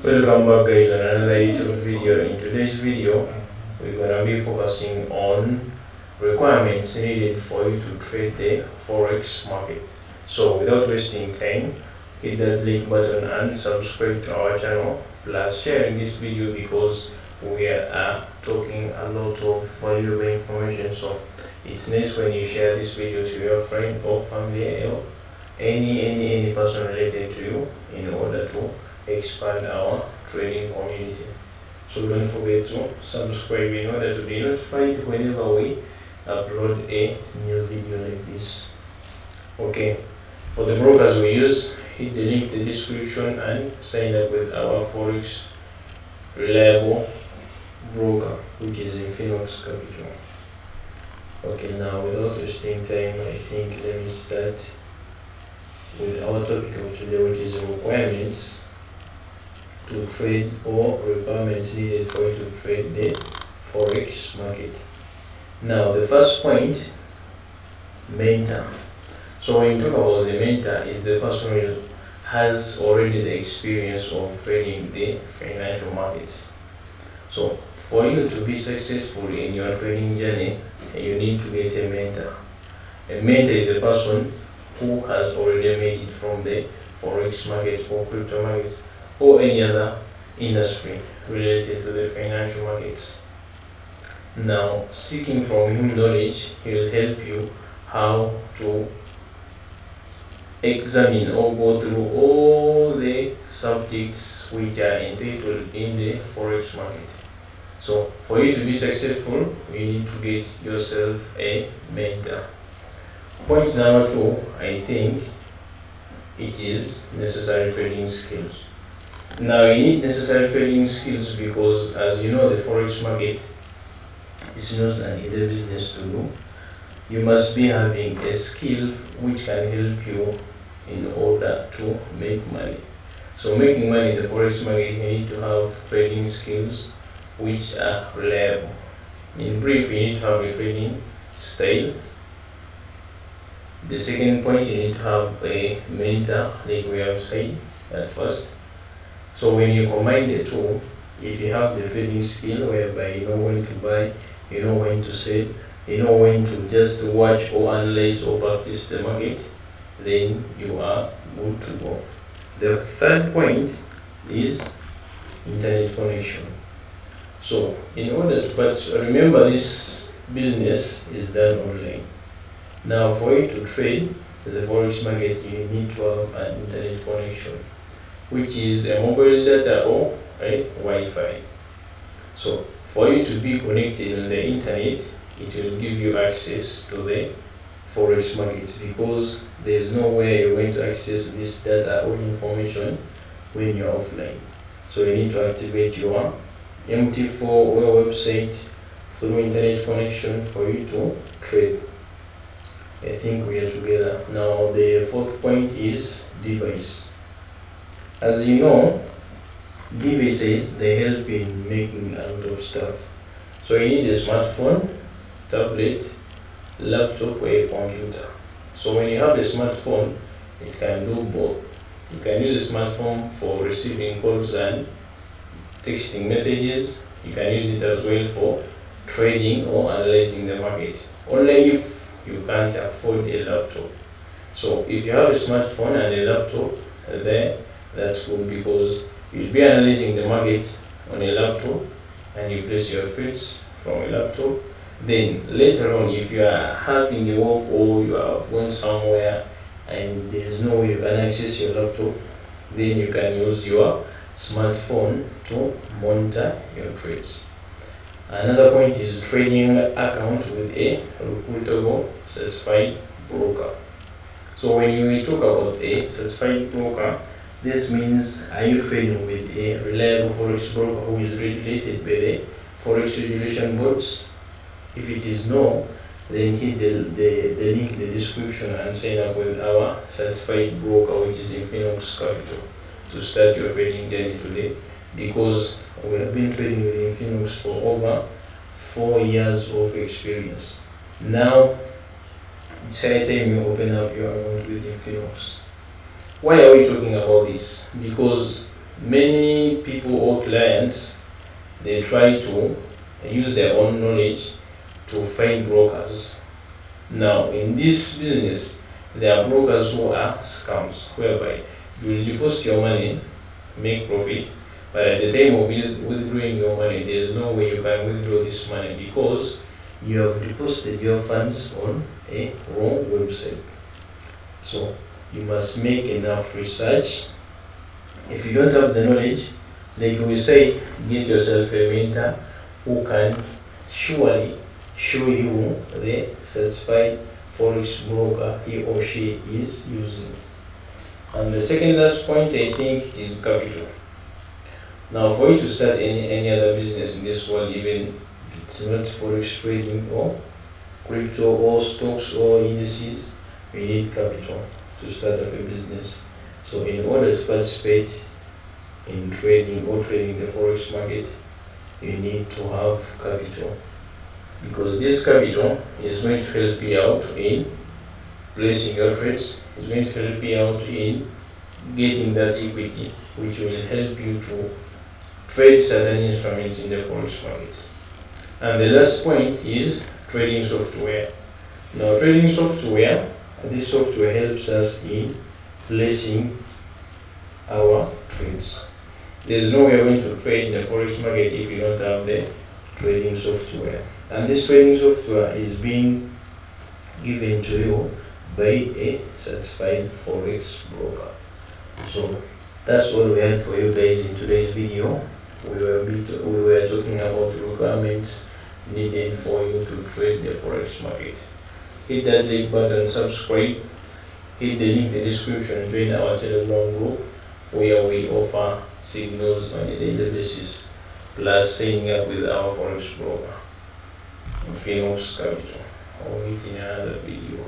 Welcome back guys on another YouTube video. In today's video, we're gonna be focusing on requirements needed for you to trade the Forex market. So without wasting time, hit that like button and subscribe to our channel. Plus sharing this video because we are talking a lot of valuable information. So it's nice when you share this video to your friend or family or any person related to you in order to expand our trading community. So don't forget to subscribe in order to be notified whenever we upload a new video like this. Okay, for the brokers we use, hit the link in the description and sign up with our Forex reliable broker, which is Forex Capital. Okay, now without wasting time, I think let me start with our topic of today, which is requirements to trade or requirements needed for you to trade the Forex market. Now the first point, mentor. So when you talk about the mentor, is the person who has already the experience of trading the financial markets. So for you to be successful in your trading journey, you need to get a mentor. A mentor is a person who has already made it from the Forex market or crypto markets or any other industry related to the financial markets. Now, seeking from him knowledge, he will help you how to examine or go through all the subjects which are entitled in the Forex market. So, for you to be successful, you need to get yourself a mentor. Point number 2, I think it is necessary trading skills. Now you need necessary trading skills because, as you know, the Forex market is not an easy business to do. You must be having a skill which can help you in order to make money. So making money in the Forex market, you need to have trading skills which are reliable. In brief, you need to have a trading style. The second point, you need to have a mentor, like we have said at first. So when you combine the two, if you have the trading skill whereby you know when to buy, you know when to sell, you know when to just watch or analyze or practice the market, then you are good to go. The third point is internet connection. So in order to, but remember this business is done online. Now for you to trade the Forex market, you need to have an internet connection, which is a mobile data or a Wi-Fi. So for you to be connected on the internet, it will give you access to the Forex market because there is no way you're going to access this data or information when you're offline. So you need to activate your MT4 or website through internet connection for you to trade. I think we are together. Now the fourth point is device. As you know, devices, they help in making a lot of stuff. So you need a smartphone, tablet, laptop or a computer. So when you have a smartphone, it can do both. You can use a smartphone for receiving calls and texting messages. You can use it as well for trading or analyzing the market. Only if you can't afford a laptop. So if you have a smartphone and a laptop, then that's good because you'll be analyzing the market on a laptop and you place your trades from a laptop. Then later on, if you are having a work or you are going somewhere and there's no way you can access your laptop, then you can use your smartphone to monitor your trades. Another point is trading account with a reputable certified broker. So when we talk about a certified broker, this means are you trading with a reliable Forex broker who is regulated by the Forex regulation boards? If it is no, then hit the link in the description and sign up with our certified broker, which is Forex Capital, to start your trading journey today, because we have been trading with Infinix for over 4 years of experience. Now it's high time you open up your account with Infinix. Why are we talking about this? Because many people or clients, they try to use their own knowledge to find brokers. Now, in this business, there are brokers who are scams, whereby you will deposit your money, make profit, but at the time of withdrawing your money, there is no way you can withdraw this money because you have deposited your funds on a wrong website. So you must make enough research. If you don't have the knowledge, like we say, get yourself a mentor who can surely show you the certified forex broker he or she is using. And the second last point, I think it is capital. Now, for you to start any other business in this world, even if it's not forex trading or crypto or stocks or indices, we need capital to start up a business. So in order to participate in trading or trading the forex market, you need to have capital, because this capital is going to help you out in placing your trades, is going to help you out in getting that equity, which will help you to trade certain instruments in the forex market. And the last point is trading software. Now, trading software, this software helps us in placing our trades. There's no way you're going to trade in the forex market if you don't have the trading software. And this trading software is being given to you by a certified forex broker. So that's what we had for you guys in today's video. We were talking about the requirements needed for you to trade the forex market. Hit that like button, subscribe, hit the link in the description, join our Telegram group where we offer signals on a daily basis, plus signing up with our forex broker, Famous Capital. I'll meet in another video.